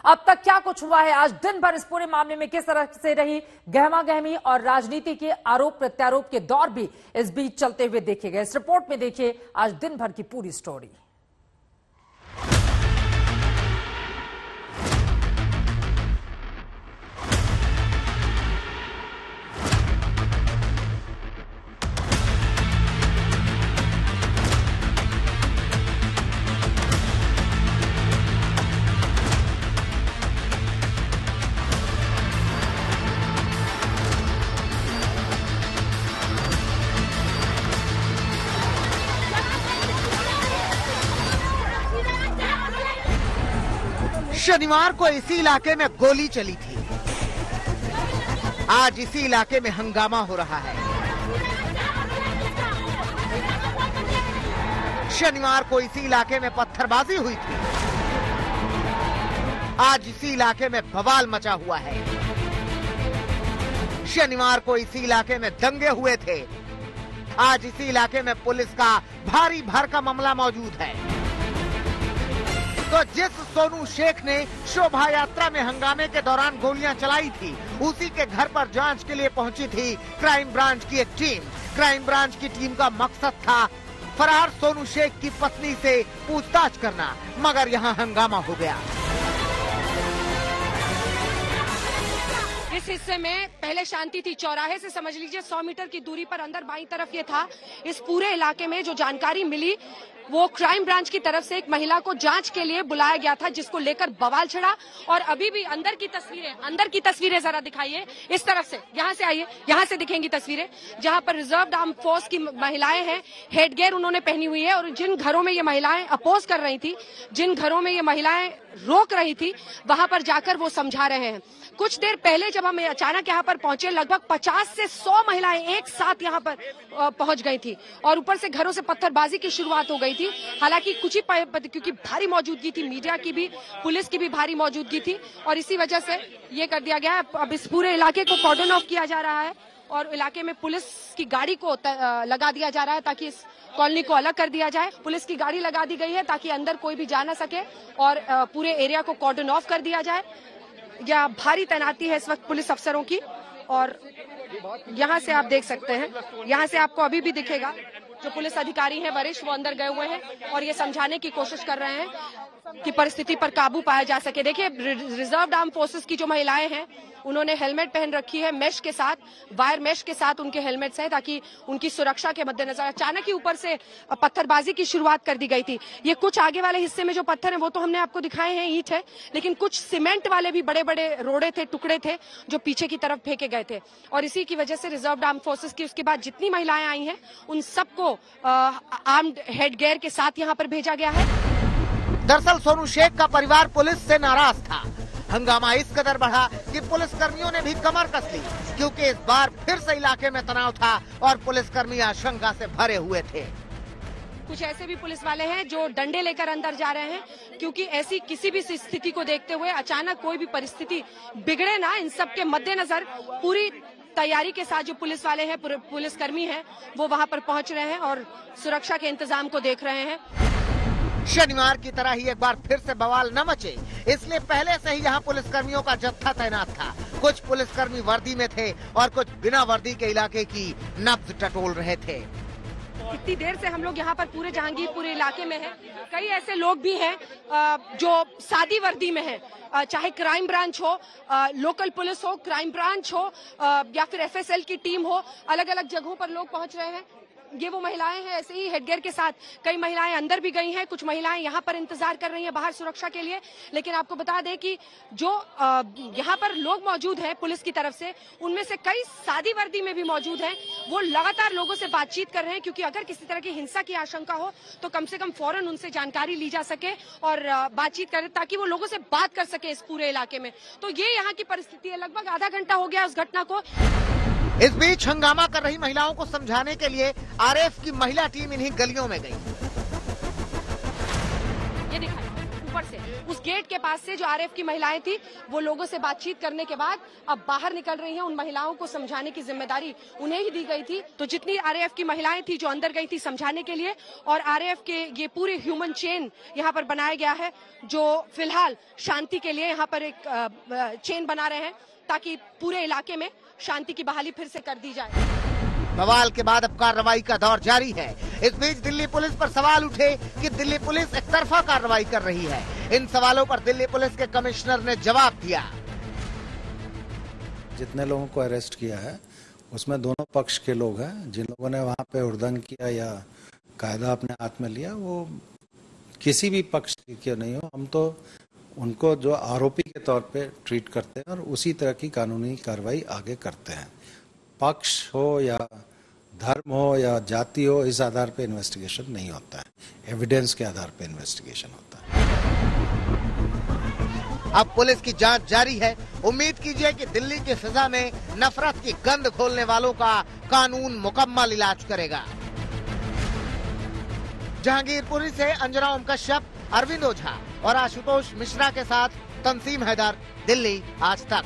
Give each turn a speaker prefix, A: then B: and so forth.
A: अब तक क्या कुछ हुआ है, आज दिन भर इस पूरे मामले में किस तरह से रही गहमा गहमी और राजनीति के आरोप प्रत्यारोप के दौर भी इस बीच चलते हुए देखे गए। इस रिपोर्ट में देखिए आज दिन भर की पूरी स्टोरी।
B: शनिवार को इसी इलाके में गोली चली थी। आज इसी इलाके में हंगामा हो रहा है। शनिवार को इसी इलाके में पत्थरबाजी हुई थी। आज इसी इलाके में बवाल मचा हुआ है। शनिवार को इसी इलाके में दंगे हुए थे। आज इसी इलाके में पुलिस का भारी भरकम मामला मौजूद है। तो जिस सोनू शेख ने शोभा यात्रा में हंगामे के दौरान गोलियां चलाई थी, उसी के घर पर जांच के लिए पहुंची थी क्राइम ब्रांच की एक टीम। क्राइम ब्रांच की टीम का मकसद था फरार सोनू शेख की पत्नी से पूछताछ करना, मगर यहां हंगामा हो गया।
C: इस हिस्से में पहले शांति थी। चौराहे से समझ लीजिए 100 मीटर की दूरी पर अंदर बाईं तरफ ये था। इस पूरे इलाके में जो जानकारी मिली वो क्राइम ब्रांच की तरफ से एक महिला को जांच के लिए बुलाया गया था, जिसको लेकर बवाल छिड़ा। और अभी भी अंदर की तस्वीरें जरा दिखाइए इस तरफ से, यहाँ से आइए, यहाँ से दिखेंगी तस्वीरें जहाँ पर रिजर्व आर्म फोर्स की महिलाएं हैं। हेडगेयर उन्होंने पहनी हुई है और जिन घरों में ये महिलाएं अपोज कर रही थी, जिन घरों में ये महिलाएं रोक रही थी, वहां पर जाकर वो समझा रहे हैं। कुछ देर पहले जब हम अचानक यहाँ पर पहुंचे, लगभग 50 से 100 महिलाएं एक साथ यहाँ पर पहुंच गई थी और ऊपर से घरों से पत्थरबाजी की शुरुआत हो गई थी। हालांकि कुछ ही क्योंकि भारी मौजूदगी थी, मीडिया की भी, पुलिस की भी भारी मौजूदगी थी और इसी वजह से ये कर दिया गया है। अब इस पूरे इलाके को कॉर्डन ऑफ किया जा रहा है और इलाके में पुलिस की गाड़ी को लगा दिया जा रहा है ताकि इस कॉलोनी को अलग कर दिया जाए। पुलिस की गाड़ी लगा दी गई है ताकि अंदर कोई भी जा ना सके और पूरे एरिया को कॉर्डन ऑफ कर दिया जाए। यह भारी तैनाती है इस वक्त पुलिस अफसरों की और यहाँ से आप देख सकते हैं, यहाँ से आपको अभी भी दिखेगा जो पुलिस अधिकारी हैं वरिष्ठ, वो अंदर गए हुए हैं और ये समझाने की कोशिश कर रहे हैं कि परिस्थिति पर काबू पाया जा सके। देखिए, रिजर्व आर्म फोर्सेस की जो महिलाएं हैं उन्होंने हेलमेट पहन रखी है, मेश के साथ, वायर मेश के साथ उनके हेलमेट्स हैं ताकि उनकी सुरक्षा के मद्देनजर। अचानक ही ऊपर से पत्थरबाजी की शुरुआत कर दी गई थी। ये कुछ आगे वाले हिस्से में जो पत्थर है वो तो हमने आपको दिखाए हैं, ईंट है, लेकिन कुछ सीमेंट वाले भी बड़े बड़े रोड़े थे, टुकड़े थे जो पीछे की तरफ फेंके गए थे और इसी की वजह से रिजर्व आर्म फोर्सेस की उसके बाद जितनी महिलाएं आई हैं उन सबको आर्म्ड हेडगेयर के साथ यहाँ पर भेजा गया है।
B: दरअसल सोनू शेख का परिवार पुलिस से नाराज था। हंगामा इस कदर बढ़ा कि पुलिस कर्मियों ने भी कमर कस ली, क्योंकि इस बार फिर से इलाके में तनाव था और पुलिसकर्मी आशंका से भरे हुए थे।
C: कुछ ऐसे भी पुलिस वाले हैं जो डंडे लेकर अंदर जा रहे हैं, क्योंकि ऐसी किसी भी स्थिति को देखते हुए अचानक कोई भी परिस्थिति बिगड़े ना, इन सब के मद्देनजर पूरी तैयारी के साथ जो पुलिस वाले हैं, पुलिसकर्मी हैं, वो वहां पर पहुंच रहे हैं और सुरक्षा के इंतजाम को देख रहे हैं।
B: शनिवार की तरह ही एक बार फिर से बवाल न मचे, इसलिए पहले से ही यहाँ पुलिसकर्मियों का जत्था तैनात था। कुछ पुलिसकर्मी वर्दी में थे और कुछ बिना वर्दी के इलाके की नब्ज टटोल रहे थे।
C: इतनी देर से हम लोग यहाँ पर पूरे जहांगीरपुर इलाके में हैं। कई ऐसे लोग भी हैं जो सादी वर्दी में हैं, चाहे क्राइम ब्रांच हो, लोकल पुलिस हो, क्राइम ब्रांच हो या फिर एफएसएल की टीम हो, अलग अलग जगहों पर लोग पहुंच रहे हैं। ये वो महिलाएं हैं ऐसे ही हेडगेयर के साथ। कई महिलाएं अंदर भी गई हैं, कुछ महिलाएं यहाँ पर इंतजार कर रही हैं बाहर सुरक्षा के लिए। लेकिन आपको बता दें कि जो यहाँ पर लोग मौजूद हैं पुलिस की तरफ से, उनमें से कई सादी वर्दी में भी मौजूद हैं। वो लगातार लोगों से बातचीत कर रहे हैं, क्योंकि अगर किसी तरह की हिंसा की आशंका हो तो कम से कम फौरन उनसे जानकारी ली जा सके और बातचीत करें ताकि वो लोगों से बात कर सके इस पूरे इलाके में। तो ये यहाँ की परिस्थिति है। लगभग आधा घंटा हो गया उस घटना को।
B: इस बीच हंगामा कर रही महिलाओं को समझाने के लिए आरएफ की महिला टीम इन्हीं गलियों में गई।
C: ये दिखाइए ऊपर से, उस गेट के पास से जो आरएएफ की महिलाएं थी वो लोगों से बातचीत करने के बाद अब बाहर निकल रही हैं। उन महिलाओं को समझाने की जिम्मेदारी उन्हें ही दी गई थी। तो जितनी आरएएफ की महिलाएं थी जो अंदर गई थी समझाने के लिए, और आरएएफ के ये पूरे ह्यूमन चेन यहाँ पर बनाया गया है जो फिलहाल शांति के लिए यहाँ पर एक चेन बना रहे हैं ताकि पूरे इलाके में शांति की बहाली फिर से कर दी जाए।
B: बवाल के बाद अब कार्रवाई का दौर जारी है। इस बीच दिल्ली पुलिस पर सवाल उठे कि दिल्ली पुलिस एकतरफा कार्रवाई कर रही है। इन सवालों पर दिल्ली पुलिस के कमिश्नर ने जवाब दिया।
D: जितने लोगों को अरेस्ट किया है उसमें दोनों पक्ष के लोग हैं। जिन लोगों ने वहां पे हुड़दंग किया या कायदा अपने हाथ में लिया वो किसी भी पक्ष के नहीं हो, हम तो उनको जो आरोपी के तौर पे ट्रीट करते हैं और उसी तरह की कानूनी कार्रवाई आगे करते हैं। पक्ष हो या धर्म हो या जाति हो, इस आधार पे इन्वेस्टिगेशन नहीं होता है, एविडेंस के आधार पे इन्वेस्टिगेशन होता है।
B: अब पुलिस की जांच जारी है। उम्मीद कीजिए कि दिल्ली की फिजा में नफरत की गंध खोलने वालों का कानून मुकम्मल इलाज करेगा। जहांगीरपुरी से अंजना ओम कश्यप, अरविंद ओझा और आशुतोष मिश्रा के साथ तंसीम हैदर, दिल्ली आज तक।